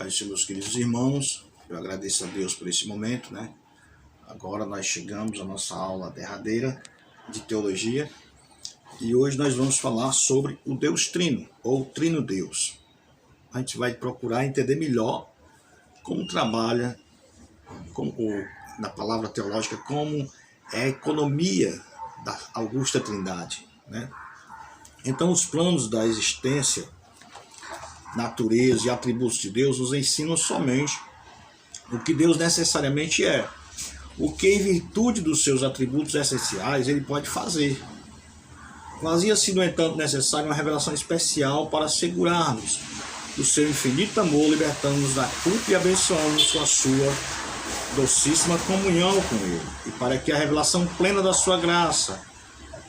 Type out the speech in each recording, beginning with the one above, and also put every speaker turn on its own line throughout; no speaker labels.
Pai do Senhor, meus queridos irmãos, eu agradeço a Deus por esse momento, né? Agora nós chegamos à nossa aula derradeira de teologia e hoje nós vamos falar sobre o Deus Trino, ou Trino Deus. A gente vai procurar entender melhor como trabalha, na palavra teológica, como é a economia da Augusta Trindade, né? Então, os planos da existência, natureza e atributos de Deus nos ensinam somente o que Deus necessariamente é, o que em virtude dos seus atributos essenciais ele pode fazer. Fazia-se, no entanto, necessária uma revelação especial para assegurar-nos do seu infinito amor, libertando-nos da culpa e abençoando-nos com a sua docíssima comunhão com ele, e para que a revelação plena da sua graça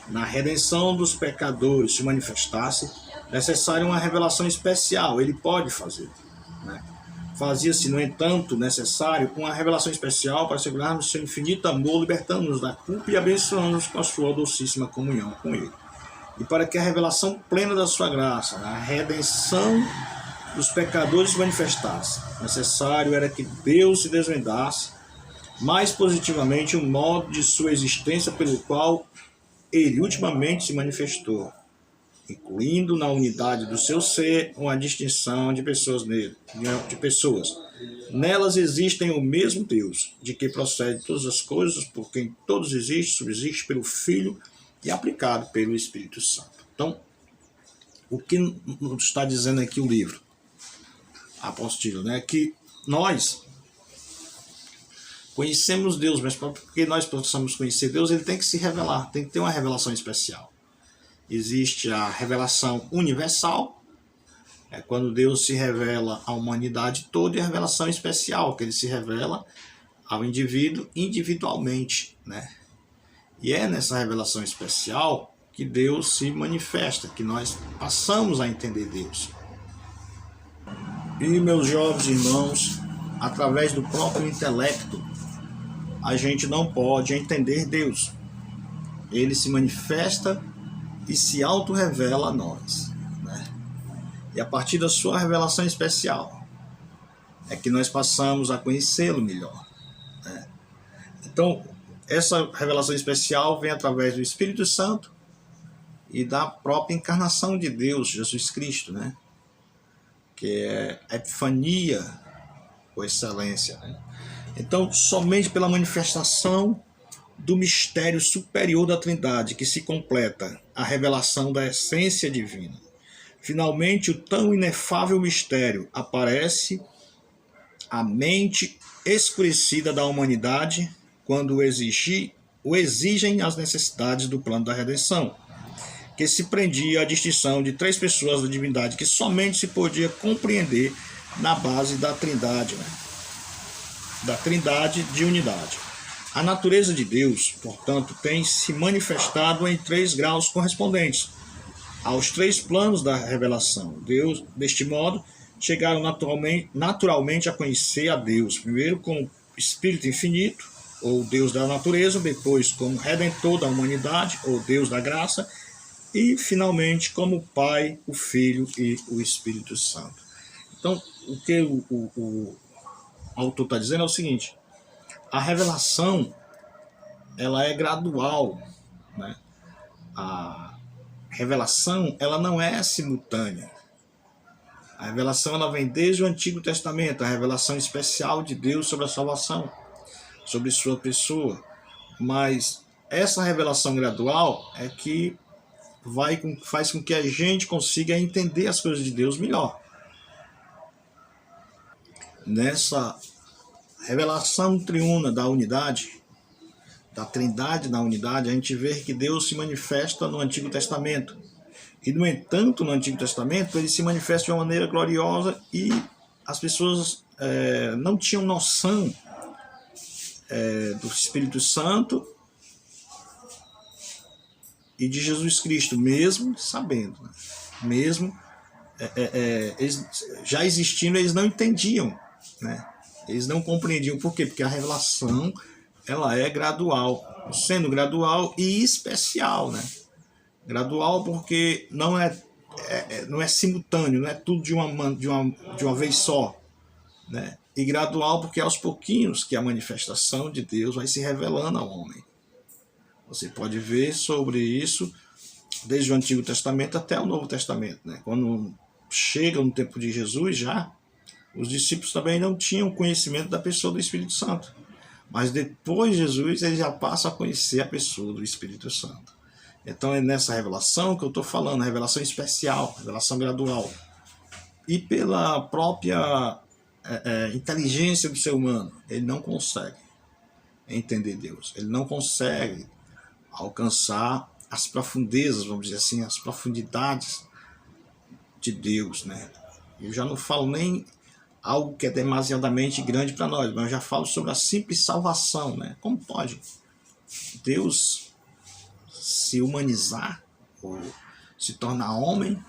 na redenção dos pecadores se manifestasse, necessária uma revelação especial, ele pode fazer, né? Fazia-se, no entanto, necessário uma revelação especial para assegurarmos seu infinito amor, libertando-nos da culpa e abençoando-nos com a sua docíssima comunhão com ele. E para que a revelação plena da sua graça, na redenção dos pecadores se manifestasse, necessário era que Deus se desvendasse mais positivamente o modo de sua existência pelo qual ele ultimamente se manifestou, incluindo na unidade do seu ser uma distinção de pessoas nele, de pessoas. Nelas existem o mesmo Deus, de que procede todas as coisas, por quem todos existem, subsiste pelo Filho e aplicado pelo Espírito Santo. Então, o que nos está dizendo aqui o livro apóstolo, né? Que nós conhecemos Deus, mas para que nós possamos conhecer Deus, ele tem que se revelar, tem que ter uma revelação especial. Existe a revelação universal, é quando Deus se revela à humanidade toda, e a revelação especial, que ele se revela ao indivíduo individualmente, né? E é nessa revelação especial que Deus se manifesta, que nós passamos a entender Deus. E, meus jovens irmãos, através do próprio intelecto, a gente não pode entender Deus. Ele se manifesta e se auto-revela a nós, né? E a partir da sua revelação especial é que nós passamos a conhecê-lo melhor, né? Então, essa revelação especial vem através do Espírito Santo e da própria encarnação de Deus, Jesus Cristo, né? Que é a epifania por excelência, né? Então, somente pela manifestação do mistério superior da Trindade que se completa a revelação da essência divina. Finalmente, o tão inefável mistério aparece à mente escurecida da humanidade quando o exigem as necessidades do plano da redenção, que se prendia à distinção de três pessoas da divindade que somente se podia compreender na base da Trindade, né? Da Trindade de unidade. A natureza de Deus, portanto, tem se manifestado em três graus correspondentes aos três planos da revelação. Deus, deste modo, chegaram naturalmente a conhecer a Deus, primeiro como Espírito infinito, ou Deus da natureza, depois como Redentor da humanidade, ou Deus da graça, e, finalmente, como Pai, o Filho e o Espírito Santo. Então, o que o autor está dizendo é o seguinte: a revelação, ela é gradual, né? A revelação, ela não é simultânea. A revelação, ela vem desde o Antigo Testamento, a revelação especial de Deus sobre a salvação, sobre sua pessoa. Mas essa revelação gradual é que faz com que a gente consiga entender as coisas de Deus melhor. Nessa revelação triuna da unidade, da Trindade na unidade, a gente vê que Deus se manifesta no Antigo Testamento. E, no entanto, no Antigo Testamento, ele se manifesta de uma maneira gloriosa e as pessoas não tinham noção do Espírito Santo e de Jesus Cristo, mesmo sabendo, né? Mesmo eles, já existindo, eles não entendiam, né? Eles não compreendiam. Por quê? Porque a revelação, ela é gradual, sendo gradual e especial, né? Gradual porque não é simultâneo, não é tudo de uma vez só. né? E gradual porque é aos pouquinhos que a manifestação de Deus vai se revelando ao homem. Você pode ver sobre isso desde o Antigo Testamento até o Novo Testamento, né? Quando chega no tempo de Jesus já, os discípulos também não tinham conhecimento da pessoa do Espírito Santo. Mas depois de Jesus, eles já passam a conhecer a pessoa do Espírito Santo. Então é nessa revelação que eu estou falando, revelação especial, revelação gradual. E pela própria inteligência do ser humano, ele não consegue entender Deus. Ele não consegue alcançar as profundezas, vamos dizer assim, as profundidades de Deus, né? Eu já não falo nem algo que é demasiadamente grande para nós, mas eu já falo sobre a simples salvação, né? Como pode Deus se humanizar, ou se tornar homem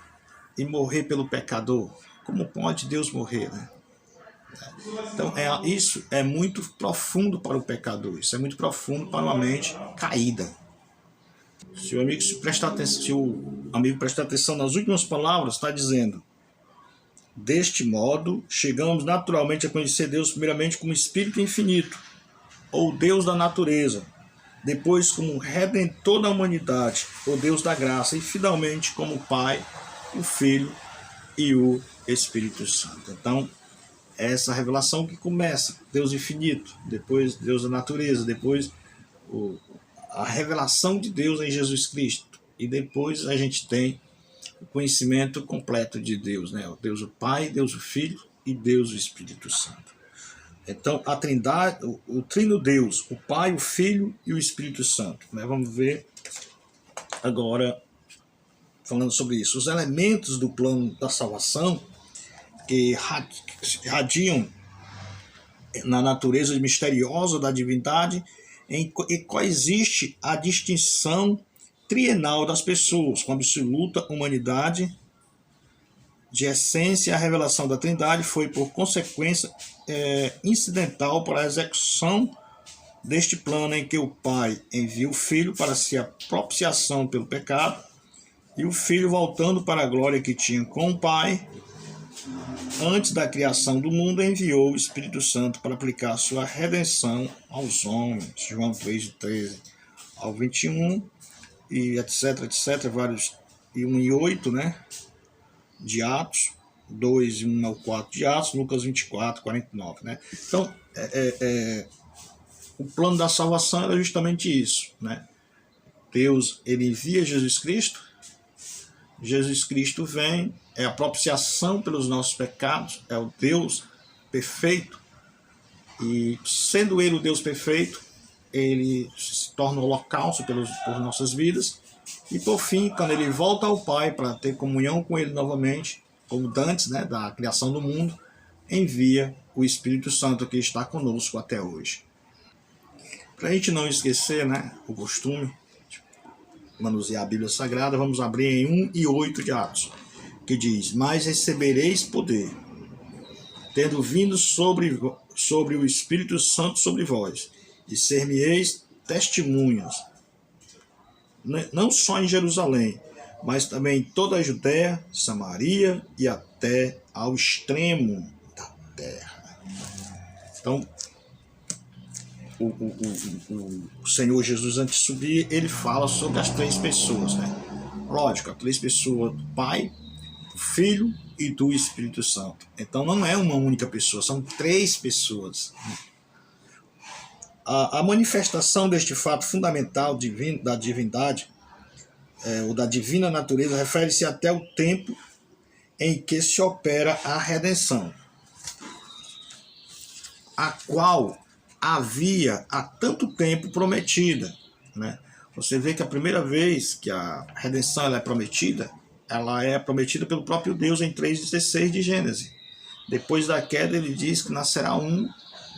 e morrer pelo pecador? Como pode Deus morrer, né? Então, isso é muito profundo para o pecador, isso é muito profundo para uma mente caída. Se o amigo prestar atenção nas últimas palavras, está dizendo: deste modo, chegamos naturalmente a conhecer Deus primeiramente como Espírito infinito, ou Deus da natureza, depois como Redentor da humanidade, ou Deus da graça, e finalmente como Pai, o Filho e o Espírito Santo. Então, essa revelação que começa, Deus infinito, depois Deus da natureza, depois a revelação de Deus em Jesus Cristo, e depois a gente tem o conhecimento completo de Deus, né? O Deus o Pai, Deus o Filho e Deus o Espírito Santo. Então, a Trindade, o Trino Deus, o Pai, o Filho e o Espírito Santo, né? Vamos ver agora, falando sobre isso, os elementos do plano da salvação que radiam na natureza misteriosa da divindade, em que coexiste a distinção trienal das pessoas, com a absoluta humanidade de essência. A revelação da Trindade foi, por consequência, incidental para a execução deste plano em que o Pai envia o Filho para ser a propiciação pelo pecado, e o Filho, voltando para a glória que tinha com o Pai, antes da criação do mundo, enviou o Espírito Santo para aplicar sua redenção aos homens. João 3, 13 ao 21, e etc, vários, e 1 e 8, né, de Atos, 2 e 1 ao 4 de Atos, Lucas 24, 49, né. Então, o plano da salvação era justamente isso, né. Deus, ele envia Jesus Cristo vem, é a propiciação pelos nossos pecados, é o Deus perfeito, e sendo ele o Deus perfeito, ele se torna holocausto por nossas vidas, e por fim, quando ele volta ao Pai para ter comunhão com ele novamente, como antes, né, da criação do mundo, envia o Espírito Santo que está conosco até hoje. Para a gente não esquecer, né, o costume de manusear a Bíblia Sagrada, vamos abrir em 1 e 8 de Atos, que diz: mas recebereis poder, tendo vindo sobre o Espírito Santo sobre vós, e ser-me-eis testemunhas, não só em Jerusalém, mas também em toda a Judéia, Samaria e até ao extremo da terra. Então, o Senhor Jesus, antes de subir, ele fala sobre as três pessoas, né? Lógico, as três pessoas: do Pai, do Filho e do Espírito Santo. Então não é uma única pessoa, são três pessoas. A manifestação deste fato fundamental da divindade, ou da divina natureza, refere-se até o tempo em que se opera a redenção, a qual havia há tanto tempo prometida, né? Você vê que a primeira vez que a redenção ela é prometida pelo próprio Deus em 3,16 de Gênesis. Depois da queda, ele diz que nascerá um,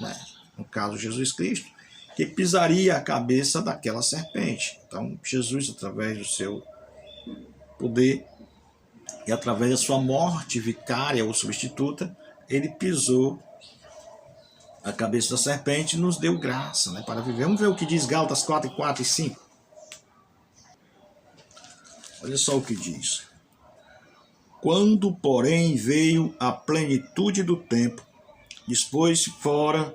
né, no caso Jesus Cristo, que pisaria a cabeça daquela serpente. Então, Jesus, através do seu poder e através da sua morte vicária ou substituta, ele pisou a cabeça da serpente e nos deu graça, né, para viver. Vamos ver o que diz Gálatas 4, 4 e 5. Olha só o que diz: quando, porém, veio a plenitude do tempo, dispôs fora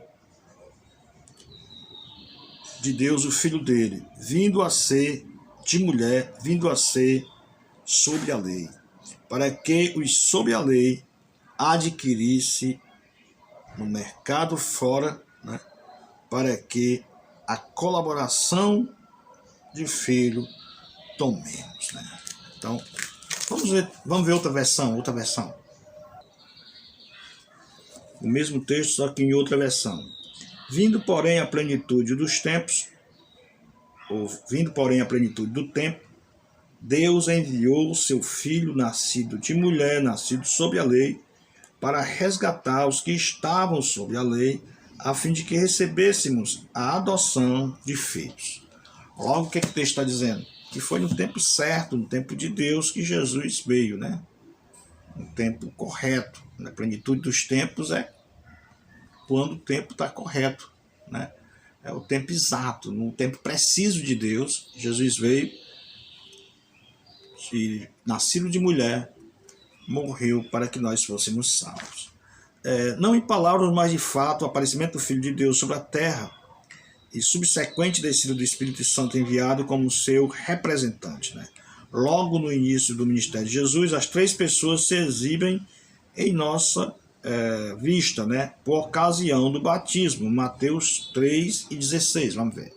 de Deus o Filho dele, vindo a ser de mulher, vindo a ser sob a lei, para que os sob a lei adquirisse no mercado fora, né, para que a colaboração de filho tomemos, né? Então, vamos ver outra versão. O mesmo texto, só que em outra versão. Vindo, porém, a plenitude dos tempos, vindo, porém, a plenitude do tempo, Deus enviou o seu Filho, nascido de mulher, nascido sob a lei, para resgatar os que estavam sob a lei, a fim de que recebêssemos a adoção de filhos. Logo, o que o texto está dizendo? Que foi no tempo certo, no tempo de Deus, que Jesus veio, né? No tempo correto. Na plenitude dos tempos é quando o tempo está correto, né? É o tempo exato, no tempo preciso de Deus. Jesus veio, e nascido de mulher, morreu para que nós fôssemos salvos. Não em palavras, mas de fato, o aparecimento do Filho de Deus sobre a terra e subsequente descida do Espírito Santo enviado como seu representante, né? Logo no início do ministério de Jesus, as três pessoas se exibem em nossa vista, né? Por ocasião do batismo, Mateus 3:16, vamos ver.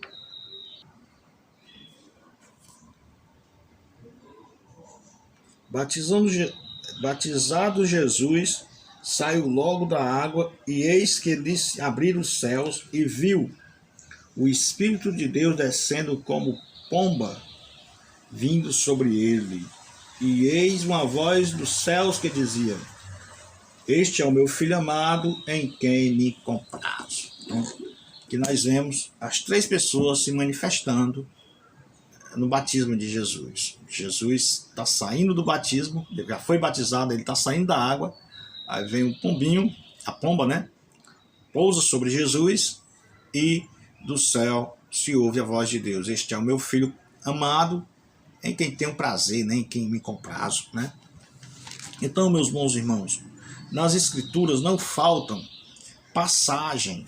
Batizado Jesus, saiu logo da água, e eis que lhe abriram os céus, e viu o Espírito de Deus descendo como pomba, vindo sobre ele. E eis uma voz dos céus que dizia: Este é o meu Filho amado, em quem me comprazo. Então, que nós vemos as três pessoas se manifestando no batismo de Jesus. Jesus está saindo do batismo, ele já foi batizado, ele está saindo da água, aí vem um pombinho, a pomba, né? Pousa sobre Jesus, e do céu se ouve a voz de Deus: Este é o meu Filho amado, em quem tenho prazer, né? Em quem me comprazo, né? Então, meus bons irmãos, nas Escrituras não faltam passagem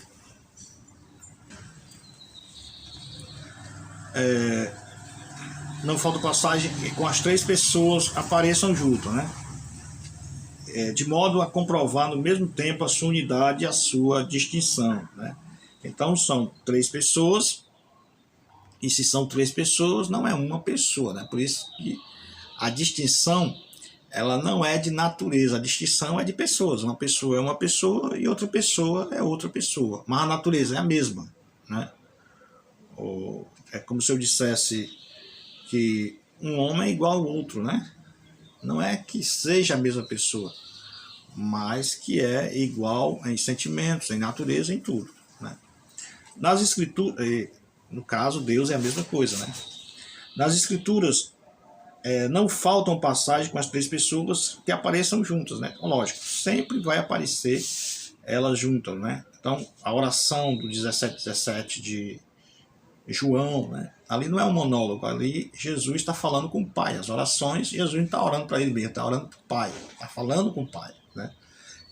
com as três pessoas apareçam junto, né? De modo a comprovar no mesmo tempo a sua unidade e a sua distinção, né? Então são três pessoas, e se são três pessoas, não é uma pessoa, né? Por isso que a distinção, ela não é de natureza, a distinção é de pessoas. Uma pessoa é uma pessoa e outra pessoa é outra pessoa, mas a natureza é a mesma, né? É como se eu dissesse que um homem é igual ao outro, né? Não é que seja a mesma pessoa, mas que é igual em sentimentos, em natureza, em tudo, né? Nas Escrituras, no caso, Deus é a mesma coisa, né? Nas Escrituras, não faltam passagens com as três pessoas que apareçam juntas, né? Lógico, sempre vai aparecer elas juntas, né? Então, a oração do 17:17 de João, né? Ali não é um monólogo, ali Jesus está falando com o Pai. As orações, Jesus não está orando para ele mesmo, está orando para o Pai, está falando com o Pai, né?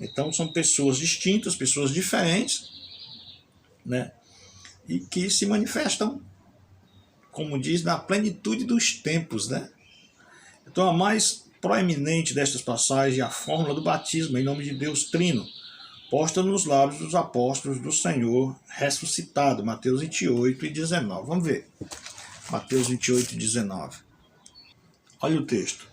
Então são pessoas distintas, pessoas diferentes, né? E que se manifestam, como diz, na plenitude dos tempos, né? Então a mais proeminente destas passagens é a fórmula do batismo em nome de Deus Trino, posta nos lábios dos apóstolos do Senhor ressuscitado, Mateus 28:19. Vamos ver. Mateus 28:19. Olha o texto.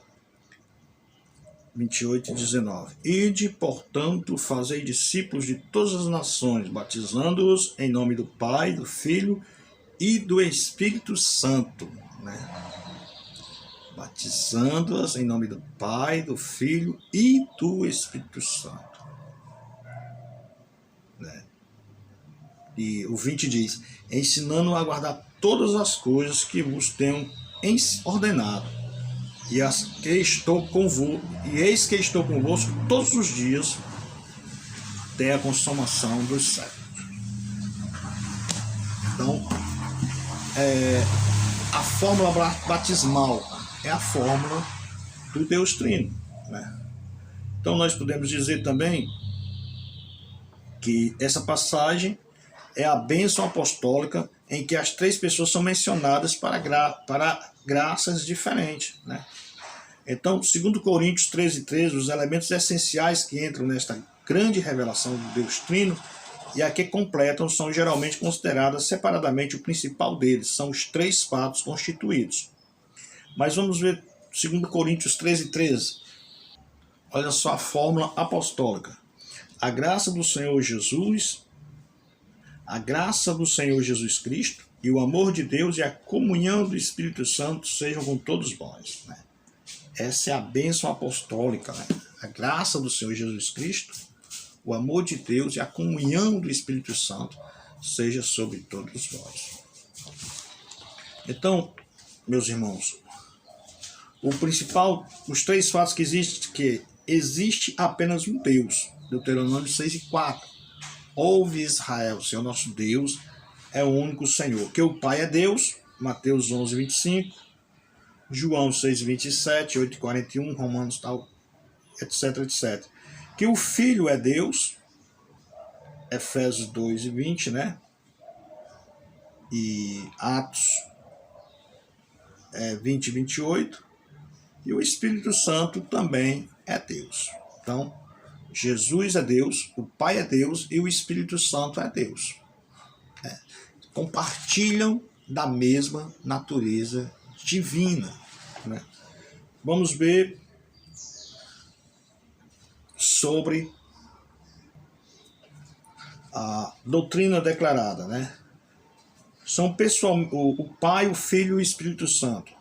28:19. Ide, portanto, fazei discípulos de todas as nações, batizando-os em nome do Pai, do Filho e do Espírito Santo, né? Batizando-as em nome do Pai, do Filho e do Espírito Santo. E o 20 diz: ensinando a guardar todas as coisas que vos tenho ordenado, e eis que estou convosco todos os dias até a consumação dos séculos. Então, a fórmula batismal é a fórmula do Deus Trino, né? Então nós podemos dizer também que essa passagem é a bênção apostólica em que as três pessoas são mencionadas para graças diferentes, né? Então, segundo Coríntios 13:13, os elementos essenciais que entram nesta grande revelação de Deus Trino e a que completam são geralmente consideradas separadamente. O principal deles são os três fatos constituídos. Mas vamos ver segundo Coríntios 13:13. Olha só a fórmula apostólica. A graça do Senhor Jesus Cristo e o amor de Deus e a comunhão do Espírito Santo sejam com todos vós, né? Essa é a bênção apostólica, né? A graça do Senhor Jesus Cristo, o amor de Deus e a comunhão do Espírito Santo seja sobre todos vós. Então, meus irmãos, os três fatos que existe apenas um Deus. Deuteronômio 6:4. Ouve Israel, Senhor nosso Deus é o único Senhor. Que o Pai é Deus, Mateus 11:25. João 6:27, 8:41, Romanos tal, etc, etc. Que o Filho é Deus, Efésios 2:20, né? E Atos 20:28. E o Espírito Santo também é Deus. Então, Jesus é Deus, o Pai é Deus e o Espírito Santo é Deus. Compartilham da mesma natureza divina, né? Vamos ver sobre a doutrina declarada, né? São o Pai, o Filho e o Espírito Santo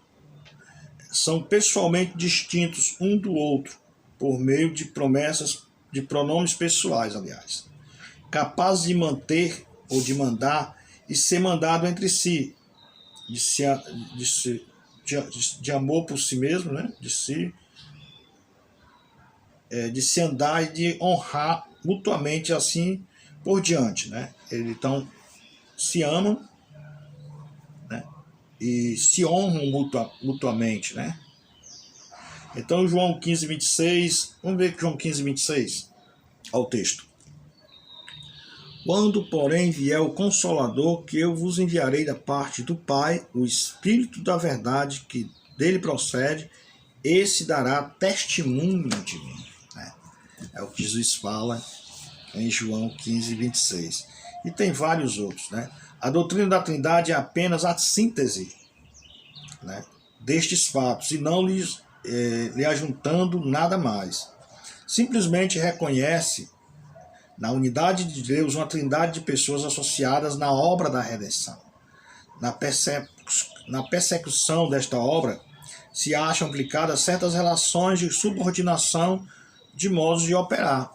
são pessoalmente distintos um do outro por meio de promessas, de pronomes pessoais, aliás, capazes de manter ou de mandar e ser mandado entre si, de amor por si mesmo, né? de se andar e de honrar mutuamente, assim por diante, né? Eles então se amam, né? E se honram mutuamente, né? Então, João 15:26, vamos ver João 15:26, ao texto. Quando, porém, vier o Consolador, que eu vos enviarei da parte do Pai, o Espírito da verdade que dele procede, esse dará testemunho de mim. É o que Jesus fala em João 15:26. E tem vários outros, né? A doutrina da Trindade é apenas a síntese, né, destes fatos, e não lhe ajuntando nada mais. Simplesmente reconhece na unidade de Deus uma trindade de pessoas associadas na obra da redenção. Na persecução desta obra se acham aplicadas certas relações de subordinação de modos de operar.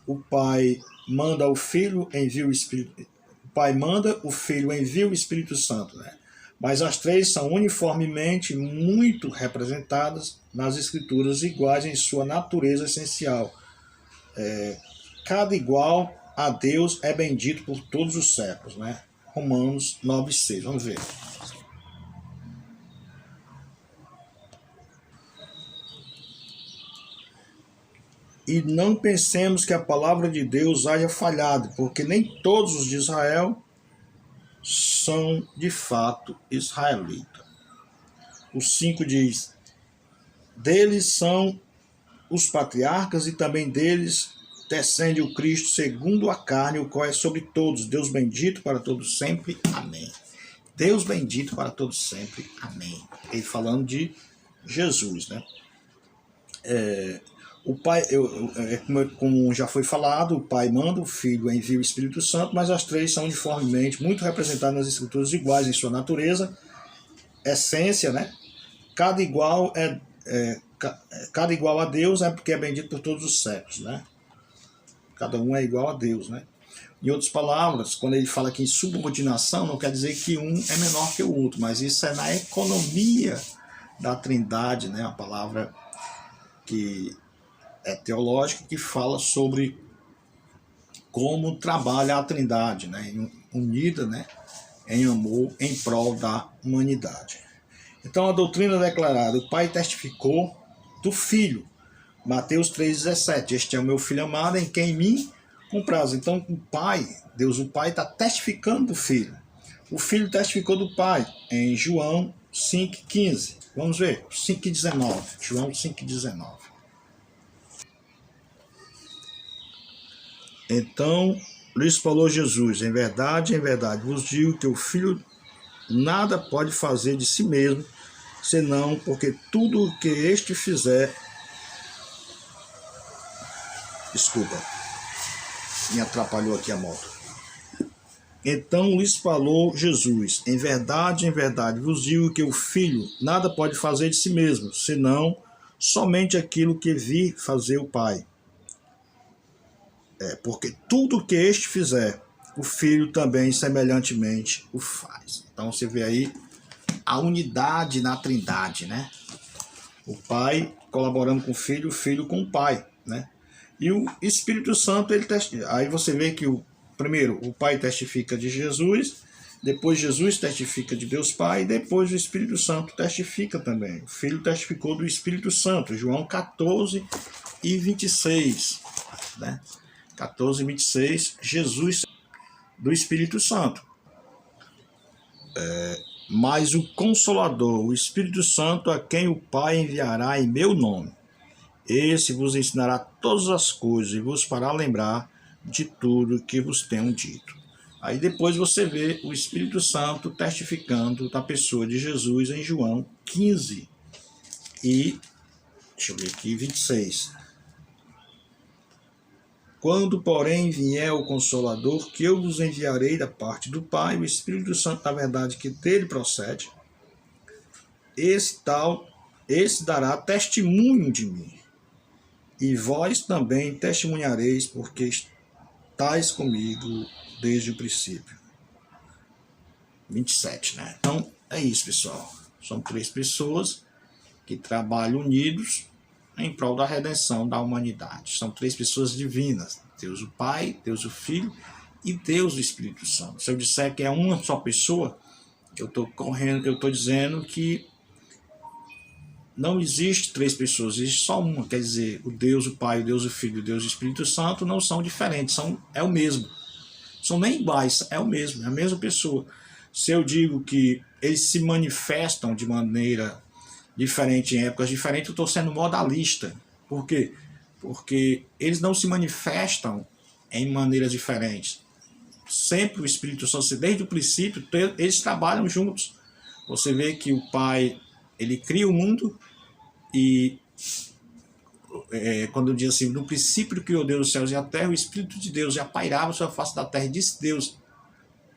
O Pai manda, o Filho envia o Espírito. O Pai manda, o Filho envia o Espírito Santo, né? Mas as três são uniformemente muito representadas nas Escrituras, iguais em sua natureza essencial. Cada igual a Deus é bendito por todos os séculos, né? Romanos 9:6. Vamos ver. E não pensemos que a palavra de Deus haja falhado, porque nem todos os de Israel são de fato israelitas. O 5 diz: deles são os patriarcas e também deles descende o Cristo segundo a carne, o qual é sobre todos. Deus bendito para todos sempre. Amém. Deus bendito para todos sempre. Amém. Ele falando de Jesus, né? O Pai, como já foi falado, o Pai manda, o Filho envia o Espírito Santo, mas as três são uniformemente muito representadas nas Escrituras, iguais em sua natureza, essência, né? Cada igual a Deus é porque é bendito por todos os séculos, né? Cada um é igual a Deus, né? Em outras palavras, quando ele fala aqui em subordinação, não quer dizer que um é menor que o outro, mas isso é na economia da Trindade, né? A palavra que é teológica, que fala sobre como trabalha a Trindade, né? Unida, né? Em amor, em prol da humanidade. Então, a doutrina declarada: o Pai testificou do Filho. Mateus 3,17. Este é o meu Filho amado, em quem me com prazo. Então o Pai, Deus o Pai, está testificando do Filho. O Filho testificou do Pai em João 5,15. Vamos ver, 5,19. João 5,19. Então lhes falou Jesus: em verdade, vos digo que o Filho nada pode fazer de si mesmo, senão porque tudo o que este fizer... Desculpa, me atrapalhou aqui a moto. Então lhes falou Jesus: em verdade, vos digo que o Filho nada pode fazer de si mesmo, senão somente aquilo que vi fazer o Pai. Porque tudo o que este fizer, o Filho também semelhantemente o faz. Então você vê aí a unidade na Trindade, né? O Pai colaborando com o Filho com o Pai, né? E o Espírito Santo, aí você vê que primeiro o Pai testifica de Jesus, depois Jesus testifica de Deus Pai, e depois o Espírito Santo testifica também. O Filho testificou do Espírito Santo, João 14:26, né? 14:26, Jesus do Espírito Santo. Mas o Consolador, o Espírito Santo, a quem o Pai enviará em meu nome, esse vos ensinará todas as coisas e vos fará lembrar de tudo que vos tenho dito. Aí depois você vê o Espírito Santo testificando da pessoa de Jesus em João 15 e, deixa eu ver aqui, 26. Quando, porém, vier o Consolador, que eu vos enviarei da parte do Pai, o Espírito Santo, na verdade, que dele procede, esse dará testemunho de mim. E vós também testemunhareis, porque estáis comigo desde o princípio. 27, né? Então, é isso, pessoal. São 3 pessoas que trabalham unidos em prol da redenção da humanidade. São 3 pessoas divinas: Deus o Pai, Deus o Filho e Deus o Espírito Santo. Se eu disser que é uma só pessoa, eu estou dizendo que não existe 3 pessoas, existe só uma. Quer dizer, o Deus o Pai, o Deus o Filho, o Deus o Espírito Santo não são diferentes, é o mesmo. São nem iguais, é o mesmo, é a mesma pessoa. Se eu digo que eles se manifestam de maneira diferente em épocas diferentes, eu estou sendo modalista. Por quê? Porque eles não se manifestam em maneiras diferentes. Sempre o Espírito Santo, desde o princípio, eles trabalham juntos. Você vê que o Pai, ele cria o mundo e quando diz assim: no princípio criou Deus os céus e a terra, o Espírito de Deus já pairava sobre a face da terra, e disse Deus: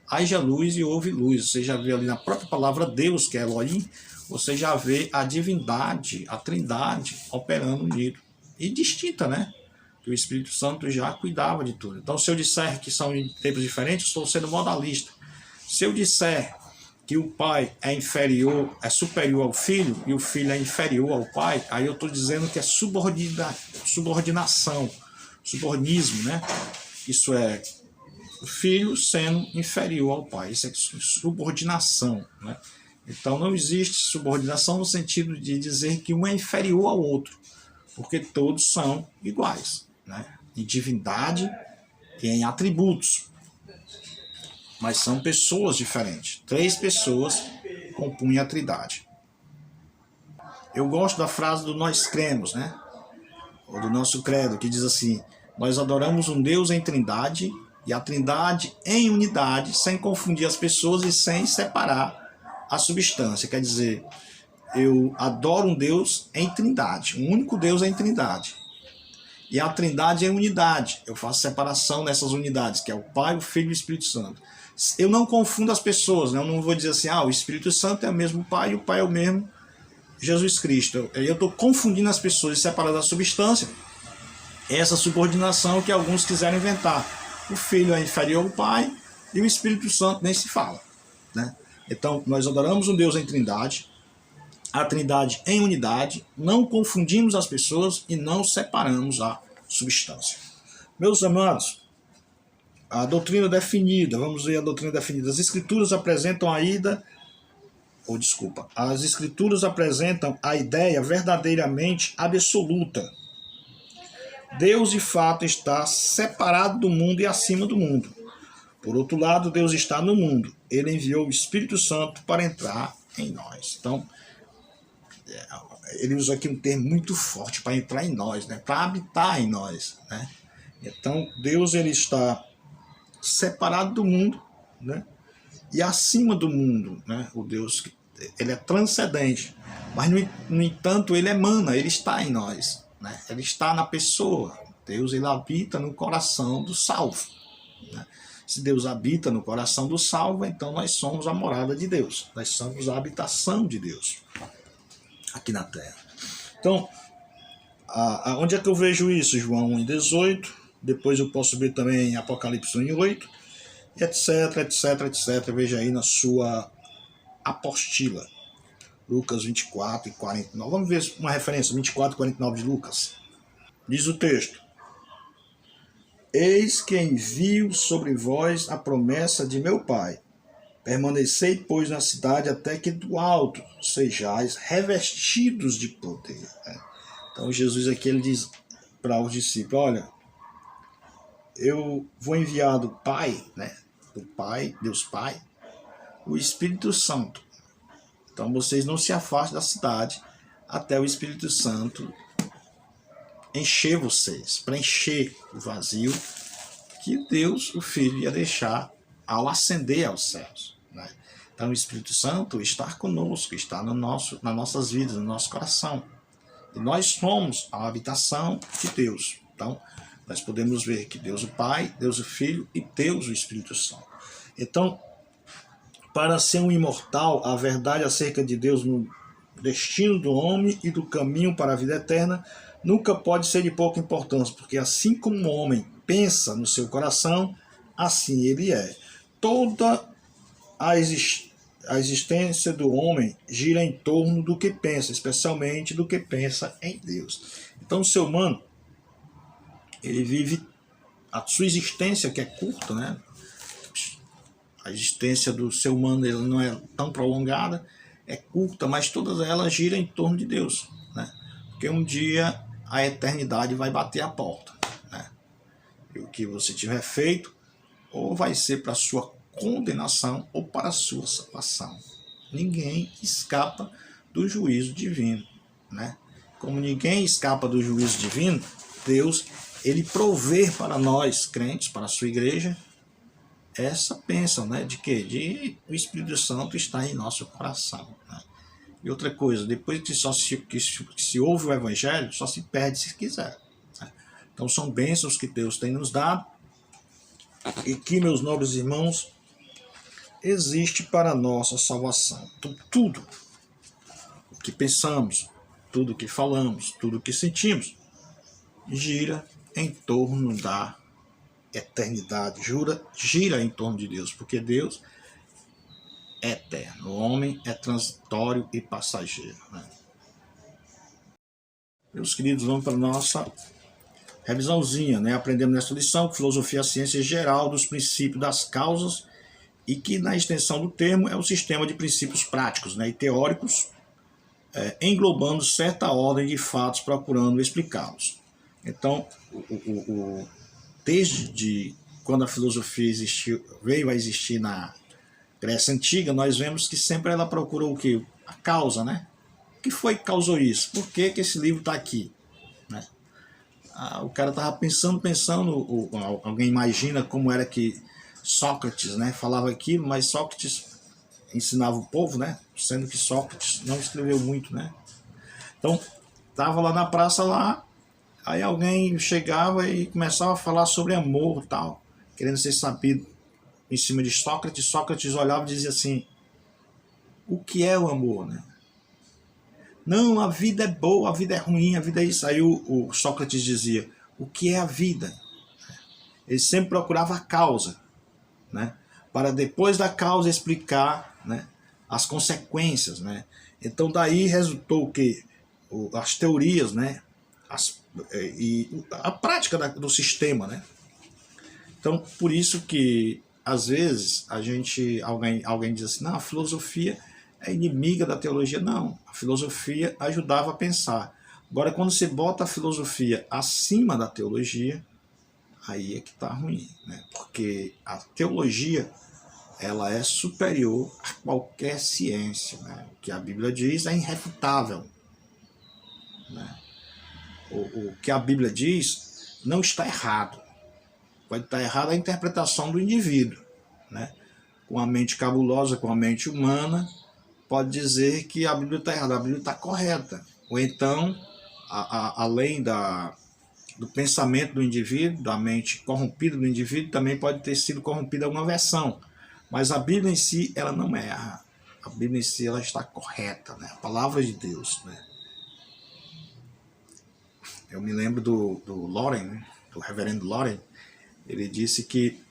haja luz, e houve luz. Você já vê ali na própria palavra Deus, que é Elohim, você já vê a divindade, a trindade operando unido. E distinta, né? Que o Espírito Santo já cuidava de tudo. Então, se eu disser que são em tempos diferentes, estou sendo modalista. Se eu disser que o Pai é superior ao Filho, e o Filho é inferior ao Pai, aí eu estou dizendo que é subordinação, subornismo, né? Isso é o Filho sendo inferior ao Pai, isso é subordinação, né? Então não existe subordinação no sentido de dizer que um é inferior ao outro, porque todos são iguais, né? Em divindade e em atributos. Mas são pessoas diferentes. 3 pessoas compõem a Trindade. Eu gosto da frase do nós cremos, né? Ou do nosso credo, que diz assim: nós adoramos um Deus em Trindade e a Trindade em unidade, sem confundir as pessoas e sem separar a substância. Quer dizer, eu adoro um Deus em Trindade, um único Deus em Trindade. E a Trindade é unidade. Eu faço separação nessas unidades, que é o Pai, o Filho e o Espírito Santo. Eu não confundo as pessoas, né? Eu não vou dizer assim: o Espírito Santo é o mesmo Pai e o Pai é o mesmo Jesus Cristo. Eu estou confundindo as pessoas e separando a substância. Essa subordinação que alguns quiserem inventar. O Filho é inferior ao Pai e o Espírito Santo nem se fala, né? Então, nós adoramos um Deus em Trindade, a Trindade em unidade, não confundimos as pessoas e não separamos a substância. Meus amados, a doutrina definida, vamos ver a doutrina definida. As Escrituras apresentam as Escrituras apresentam a ideia verdadeiramente absoluta Deus de fato está separado do mundo e acima do mundo. Por outro lado, Deus está no mundo. Ele enviou o Espírito Santo para entrar em nós. Então, ele usa aqui um termo muito forte, para entrar em nós, né? Para habitar em nós, né? Então, Deus ele está separado do mundo, né? E acima do mundo, né? O Deus, ele é transcendente, mas no entanto ele emana, ele está em nós, né? Ele está na pessoa. Deus ele habita no coração do salvo, né? Se Deus habita no coração do salvo, então nós somos a morada de Deus, nós somos a habitação de Deus aqui na terra. Então, onde é que eu vejo isso? João 1,18, depois eu posso ver também em Apocalipse 1,8, etc, etc, etc. Veja aí na sua apostila, Lucas 24 e 49. Vamos ver uma referência, 24 e 49 de Lucas. Diz o texto: Eis que envio sobre vós a promessa de meu Pai. Permanecei, pois, na cidade até que do alto sejais revestidos de poder. Então Jesus aqui ele diz para os discípulos: olha, eu vou enviar do Pai, né? Do Pai, Deus Pai, o Espírito Santo. Então vocês não se afastem da cidade até o Espírito Santo encher vocês, preencher o vazio que Deus, o Filho, ia deixar ao ascender aos céus, né? Então o Espírito Santo está conosco, está nas nossas vidas, no nosso coração. E nós somos a habitação de Deus. Então nós podemos ver que Deus o Pai, Deus o Filho e Deus o Espírito Santo. Então, para ser um imortal, a verdade acerca de Deus no destino do homem e do caminho para a vida eterna nunca pode ser de pouca importância, porque assim como o homem pensa no seu coração, assim ele é. Toda a existência do homem gira em torno do que pensa, especialmente do que pensa em Deus. Então o ser humano, ele vive a sua existência, que é curta, né? A existência do ser humano ele não é tão prolongada, é curta, mas todas elas giram em torno de Deus, né? Porque um dia a eternidade vai bater a porta, né? E o que você tiver feito, ou vai ser para a sua condenação ou para a sua salvação. Ninguém escapa do juízo divino, né? Como ninguém escapa do juízo divino, Deus ele provê para nós crentes, para a sua igreja, essa bênção, né? De quê? De o Espírito Santo está em nosso coração, né? E outra coisa, depois que se ouve o Evangelho, só se perde se quiser, né? Então são bênçãos que Deus tem nos dado e que, meus nobres irmãos, existe para a nossa salvação. Então, tudo o que pensamos, tudo o que falamos, tudo o que sentimos, gira em torno da eternidade, gira em torno de Deus, porque Deus é eterno, o homem é transitório e passageiro, né? Meus queridos, vamos para a nossa revisãozinha, né? Aprendemos nessa lição que filosofia é a ciência geral dos princípios das causas e que, na extensão do termo, é um sistema de princípios práticos, né, e teóricos, englobando certa ordem de fatos, procurando explicá-los. Então, desde quando a filosofia veio a existir na Grécia Antiga, nós vemos que sempre ela procura o quê? A causa, né? O que foi que causou isso? Por que esse livro está aqui, né? O cara estava pensando, alguém imagina como era que Sócrates, né, falava aquilo, mas Sócrates ensinava o povo, né? Sendo que Sócrates não escreveu muito, né? Então, estava lá na praça lá, aí alguém chegava e começava a falar sobre amor e tal, querendo ser sabido em cima de Sócrates. Sócrates olhava e dizia assim: o que é o amor, né? Não, a vida é boa, a vida é ruim, a vida é isso. Aí o Sócrates dizia: o que é a vida? Ele sempre procurava a causa, né? Para depois da causa explicar, né, as consequências, né? Então daí resultou o quê? As teorias, né? E a prática do sistema, né? Então, por isso que às vezes alguém diz assim: não, a filosofia é inimiga da teologia. Não, a filosofia ajudava a pensar, Agora, quando você bota a filosofia acima da teologia, aí é que está ruim, né? Porque a teologia, ela é superior a qualquer ciência, né? O que a Bíblia diz é irrefutável, né? O que a Bíblia diz não está errado. Pode estar errado a interpretação do indivíduo, né? Com a mente cabulosa, com a mente humana, pode dizer que a Bíblia está errada, a Bíblia está correta. Ou então, além do pensamento do indivíduo, da mente corrompida do indivíduo, também pode ter sido corrompida alguma versão. Mas a Bíblia em si, ela não erra. A Bíblia em si, ela está correta, né? A palavra de Deus, né? Eu me lembro do Loren, né? Do reverendo Loren. Ele disse que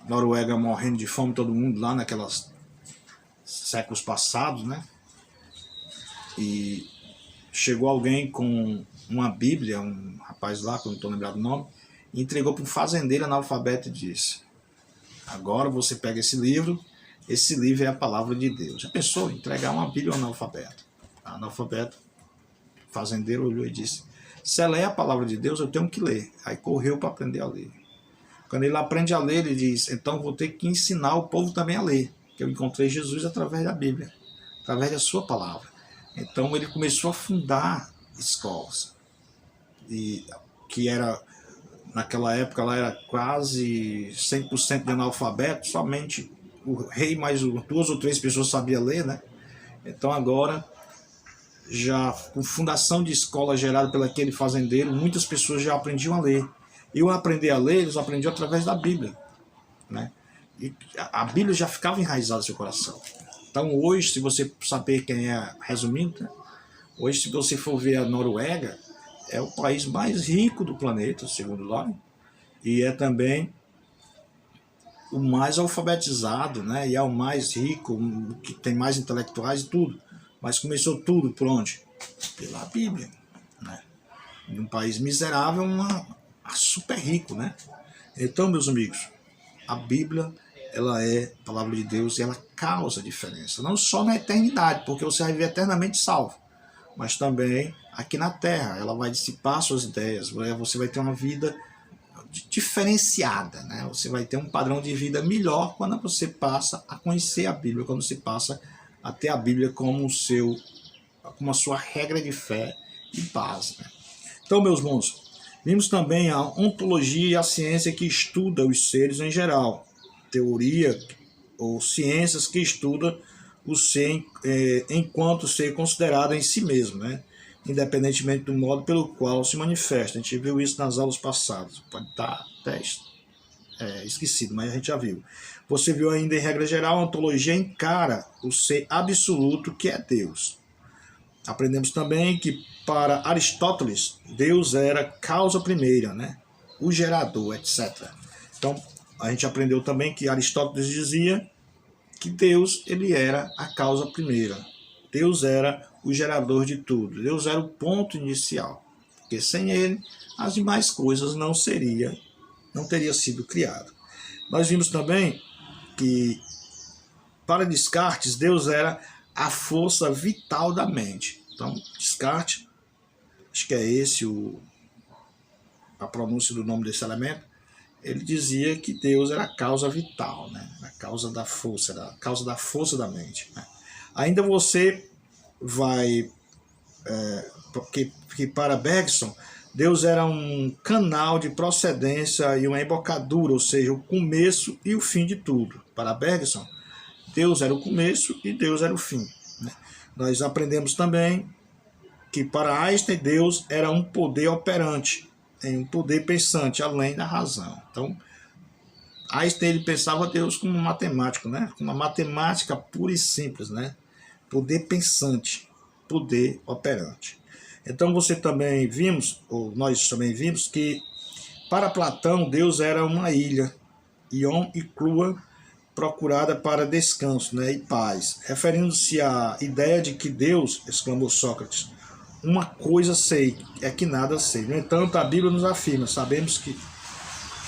Noruega morrendo de fome todo mundo lá naquelas séculos passados, né? E chegou alguém com uma Bíblia, um rapaz lá, que eu não estou lembrado o nome, e entregou para um fazendeiro analfabeto e disse: agora você pega esse livro é a palavra de Deus. Já pensou entregar uma Bíblia ao analfabeto? Analfabeto, fazendeiro olhou e disse: se ela é a palavra de Deus, eu tenho que ler. Aí correu para aprender a ler. Quando ele aprende a ler, ele diz: então vou ter que ensinar o povo também a ler, que eu encontrei Jesus através da Bíblia, através da sua palavra. Então ele começou a fundar escolas, e que era, naquela época, ela era quase 100% de analfabeto, somente o rei mais 2 ou 3 pessoas sabiam ler, né? Então agora, já com fundação de escola gerada pelo aquele fazendeiro, muitas pessoas já aprendiam a ler. E ao aprender a ler, eles aprendiam através da Bíblia, né? E a Bíblia já ficava enraizada no seu coração. Então hoje, se você saber quem é, resumindo, né? Hoje, se você for ver a Noruega, é o país mais rico do planeta, segundo Loren, e é também o mais alfabetizado, né? E é o mais rico, o que tem mais intelectuais e tudo. Mas começou tudo por onde? Pela Bíblia, né? De um país miserável a super rico, né? Então, meus amigos, a Bíblia, ela é a palavra de Deus e ela causa diferença. Não só na eternidade, porque você vai viver eternamente salvo, mas também aqui na terra. Ela vai dissipar suas ideias, você vai ter uma vida diferenciada, né? Você vai ter um padrão de vida melhor quando você passa a conhecer a Bíblia, quando você passa a ter a Bíblia como a sua regra de fé e base, né? Então, meus irmãos, vimos também a ontologia e a ciência que estuda os seres em geral, teoria ou ciências que estudam o ser enquanto ser considerado em si mesmo, né? Independentemente do modo pelo qual se manifesta. A gente viu isso nas aulas passadas, pode estar até esquecido, mas a gente já viu. Você viu ainda, em regra geral, a ontologia encara o ser absoluto que é Deus. Aprendemos também que para Aristóteles, Deus era causa primeira, né? O gerador, etc. Então, a gente aprendeu também que Aristóteles dizia que Deus, ele era a causa primeira. Deus era o gerador de tudo. Deus era o ponto inicial. Porque sem ele, as demais coisas não teria sido criado. Nós vimos também que para Descartes, Deus era a força vital da mente. Então, Descartes, acho que é esse a pronúncia do nome desse elemento, ele dizia que Deus era a causa vital, né? A causa da força, a causa da força da mente, né? Ainda você vai... que para Bergson, Deus era um canal de procedência e uma embocadura, ou seja, o começo e o fim de tudo. Para Bergson, Deus era o começo e Deus era o fim, né? Nós aprendemos também que para Einstein Deus era um poder operante, um poder pensante, além da razão. Então, Einstein ele pensava Deus como um matemático, né? Uma matemática pura e simples, né? Poder pensante, poder operante. Então nós também vimos que para Platão Deus era uma ilha, Ion e Crua, procurada para descanso, né, e paz, referindo-se à ideia de que Deus, exclamou Sócrates, uma coisa sei, é que nada sei. No entanto, a Bíblia nos afirma, sabemos que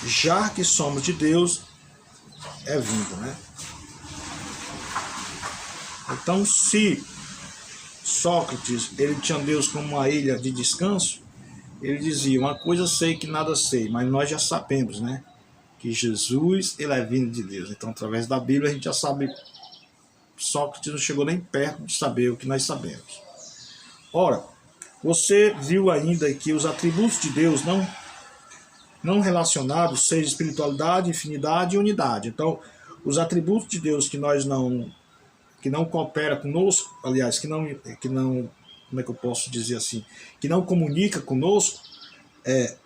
já que somos de Deus, é vindo, né? Então, se Sócrates, ele tinha Deus como uma ilha de descanso, ele dizia, uma coisa sei que nada sei, mas nós já sabemos, né? Que Jesus, ele é vindo de Deus. Então, através da Bíblia, a gente já sabe. Sócrates não chegou nem perto de saber o que nós sabemos. Ora, você viu ainda que os atributos de Deus não relacionados, seja espiritualidade, infinidade e unidade. Então, os atributos de Deus que não coopera conosco, aliás, que não, como é que eu posso dizer assim, que não comunica conosco, é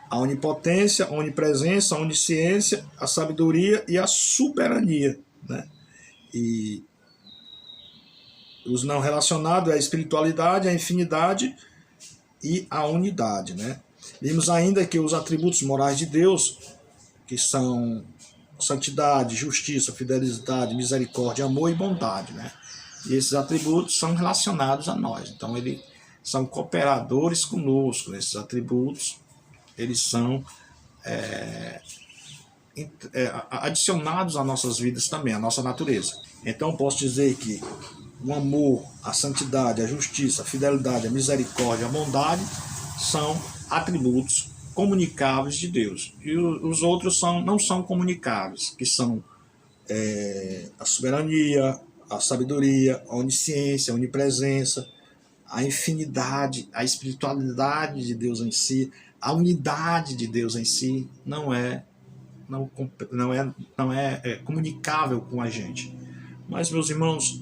a onipotência, a onipresença, a onisciência, a sabedoria e a soberania, né? E os não relacionados é a espiritualidade, a infinidade e a unidade, né? Vimos ainda que os atributos morais de Deus, que são santidade, justiça, fidelidade, misericórdia, amor e bondade, né? E esses atributos são relacionados a nós. Então, eles são cooperadores conosco. Esses atributos, eles são adicionados às nossas vidas também, à nossa natureza. Então, posso dizer que o amor, a santidade, a justiça, a fidelidade, a misericórdia, a bondade são atributos comunicáveis de Deus. E os outros não são comunicáveis, que são a soberania, a sabedoria, a onisciência, a onipresença, a infinidade, a espiritualidade de Deus em si, a unidade de Deus em si não é comunicável com a gente. Mas, meus irmãos,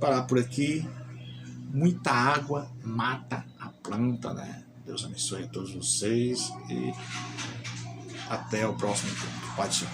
parar por aqui. Muita água mata a planta, né? Deus abençoe a todos vocês e até o próximo encontro. Pode ser.